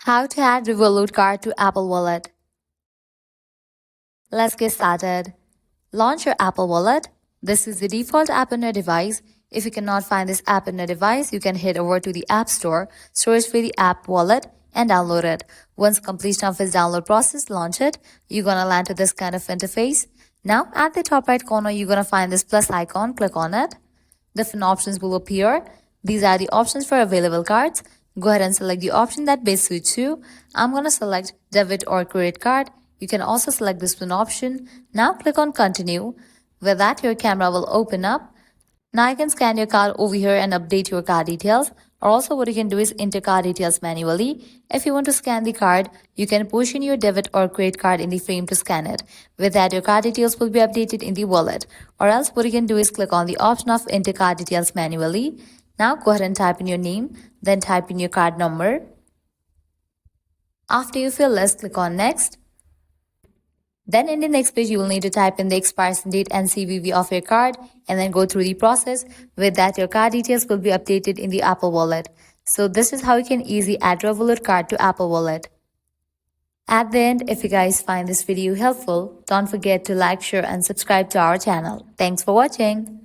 How to add Revolut card to Apple Wallet. Let's get started. Launch your Apple Wallet. This is the default app on your device. If you cannot find this app on your device, you can head over to the App Store, search for the app Wallet, and download it. Once completion of its download process, launch it. You're gonna land to this kind of interface. Now, at the top right corner, you're gonna find this plus icon. Click on it. Different options will appear. These are the options for available cards. Go ahead and select the option that best suits you. I'm going to select debit or credit card. You can also select this one option. Now click on continue. With that, your camera will open up. Now you can scan your card over here and update your card details. Or also what you can do is enter card details manually. If you want to scan the card, you can push in your debit or credit card in the frame to scan it. With that, your card details will be updated in the wallet. Or else what you can do is click on the option of enter card details manually. Now go ahead and type in your name, then type in your card number. After you fill list, click on next. Then in the next page, you will need to type in the expiration date and CVV of your card and then go through the process. With that, your card details will be updated in the Apple Wallet. So this is how you can easily add Revolut card to Apple Wallet. At the end, if you guys find this video helpful, don't forget to like, share and subscribe to our channel. Thanks for watching.